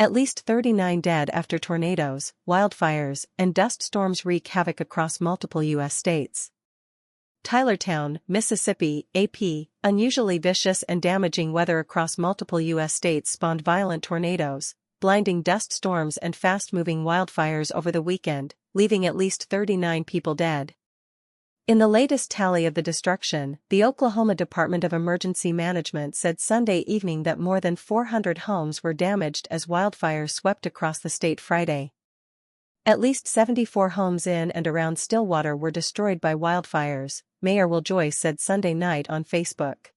At least 39 dead after tornadoes, wildfires, and dust storms wreak havoc across multiple U.S. states. Tylertown, Mississippi, AP, unusually vicious and damaging weather across multiple U.S. states spawned violent tornadoes, blinding dust storms and fast-moving wildfires over the weekend, leaving at least 39 people dead. In the latest tally of the destruction, the Oklahoma Department of Emergency Management said Sunday evening that more than 400 homes were damaged as wildfires swept across the state Friday. At least 74 homes in and around Stillwater were destroyed by wildfires, Mayor Will Joyce said Sunday night on Facebook.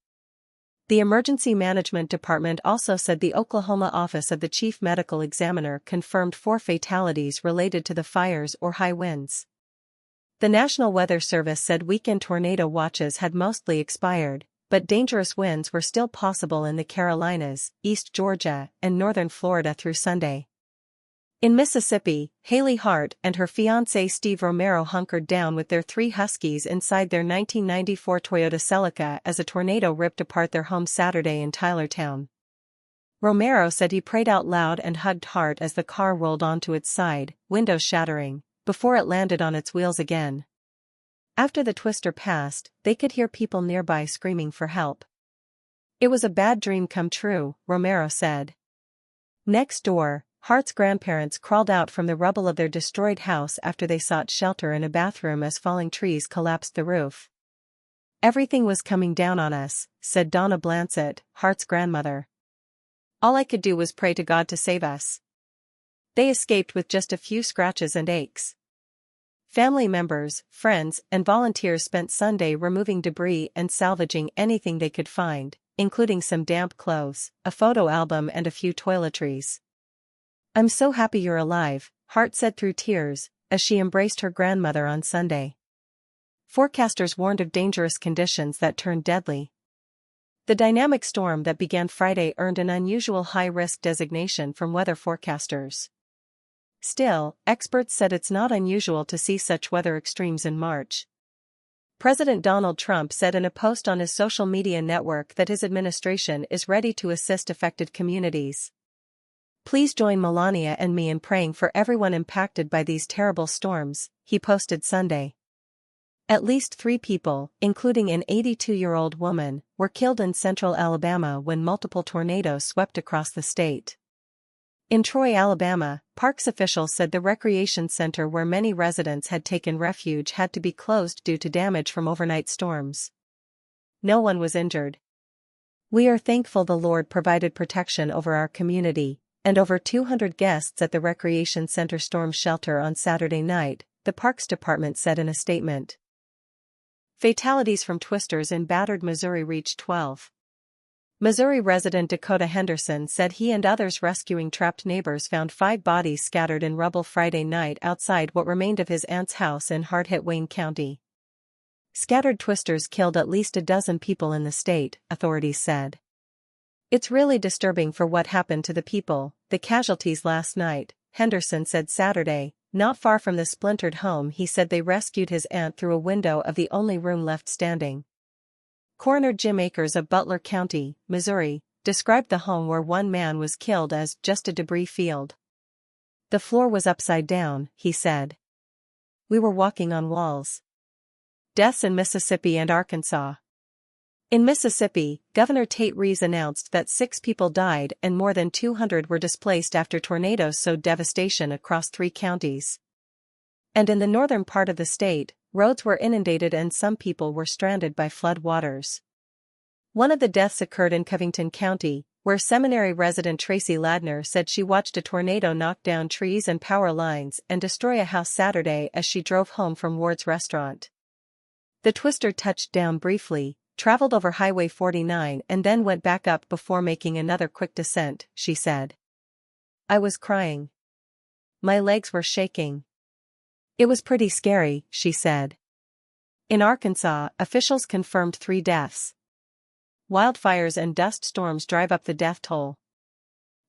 The Emergency Management Department also said the Oklahoma Office of the Chief Medical Examiner confirmed 4 fatalities related to the fires or high winds. The National Weather Service said weekend tornado watches had mostly expired, but dangerous winds were still possible in the Carolinas, East Georgia, and northern Florida through Sunday. In Mississippi, Haley Hart and her fiancé Steve Romero hunkered down with their 3 huskies inside their 1994 Toyota Celica as a tornado ripped apart their home Saturday in Tylertown. Romero said he prayed out loud and hugged Hart as the car rolled onto its side, windows shattering, before it landed on its wheels again. After the twister passed, they could hear people nearby screaming for help. "It was a bad dream come true," Romero said. Next door, Hart's grandparents crawled out from the rubble of their destroyed house after they sought shelter in a bathroom as falling trees collapsed the roof. "Everything was coming down on us," said Donna Blansett, Hart's grandmother. "All I could do was pray to God to save us. They escaped with just a few scratches and aches." Family members, friends, and volunteers spent Sunday removing debris and salvaging anything they could find, including some damp clothes, a photo album and a few toiletries. "I'm so happy you're alive," Hart said through tears, as she embraced her grandmother on Sunday. Forecasters warned of dangerous conditions that turned deadly. The dynamic storm that began Friday earned an unusual high-risk designation from weather forecasters. Still, experts said it's not unusual to see such weather extremes in March. President Donald Trump said in a post on his social media network that his administration is ready to assist affected communities. "Please join Melania and me in praying for everyone impacted by these terrible storms," he posted Sunday. At least 3 people, including an 82-year-old woman, were killed in central Alabama when multiple tornadoes swept across the state. In Troy, Alabama, parks officials said the recreation center where many residents had taken refuge had to be closed due to damage from overnight storms. No one was injured. "We are thankful the Lord provided protection over our community, and over 200 guests at the recreation center storm shelter on Saturday night," the Parks Department said in a statement. Fatalities from twisters in battered Missouri reached 12. Missouri resident Dakota Henderson said he and others rescuing trapped neighbors found 5 bodies scattered in rubble Friday night outside what remained of his aunt's house in hard-hit Wayne County. Scattered twisters killed at least a dozen people in the state, authorities said. "It's really disturbing for what happened to the people, the casualties last night," Henderson said Saturday. Not far from the splintered home he said they rescued his aunt through a window of the only room left standing. Coroner Jim Akers of Butler County, Missouri, described the home where one man was killed as just a debris field. "The floor was upside down," he said. "We were walking on walls." Deaths in Mississippi and Arkansas. In Mississippi, Governor Tate Reeves announced that 6 people died and more than 200 were displaced after tornadoes sowed devastation across 3 counties. And in the northern part of the state, roads were inundated and some people were stranded by flood waters. One of the deaths occurred in Covington County, where seminary resident Tracy Ladner said she watched a tornado knock down trees and power lines and destroy a house Saturday as she drove home from Ward's restaurant. The twister touched down briefly, traveled over Highway 49 and then went back up before making another quick descent, she said. "I was crying. My legs were shaking. It was pretty scary," she said. In Arkansas, officials confirmed 3 deaths. Wildfires and dust storms drive up the death toll.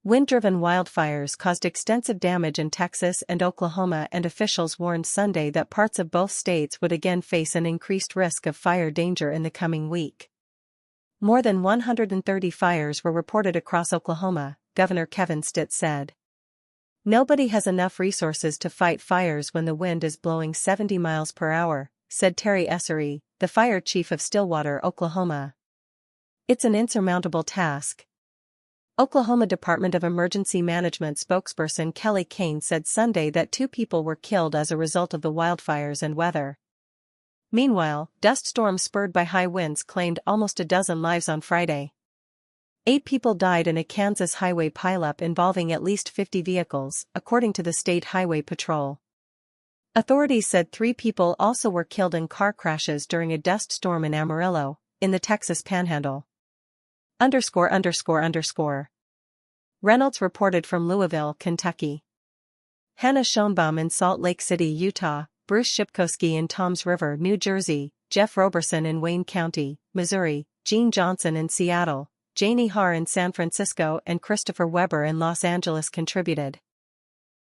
Wind-driven wildfires caused extensive damage in Texas and Oklahoma, and officials warned Sunday that parts of both states would again face an increased risk of fire danger in the coming week. More than 130 fires were reported across Oklahoma, Governor Kevin Stitt said. Nobody has enough resources to fight fires when the wind is blowing 70 miles per hour, said Terry Essery, the fire chief of Stillwater, Oklahoma. It's an insurmountable task. Oklahoma Department of Emergency Management spokesperson Kelly Kane said Sunday that 2 people were killed as a result of the wildfires and weather. Meanwhile, dust storms spurred by high winds claimed almost a dozen lives on Friday. 8 people died in a Kansas highway pileup involving at least 50 vehicles, according to the State Highway Patrol. Authorities said 3 people also were killed in car crashes during a dust storm in Amarillo, in the Texas Panhandle. Reynolds reported from Louisville, Kentucky. Hannah Schoenbaum in Salt Lake City, Utah, Bruce Shipkowski in Toms River, New Jersey, Jeff Roberson in Wayne County, Missouri, Gene Johnson in Seattle, Janie Haar in San Francisco and Christopher Weber in Los Angeles contributed.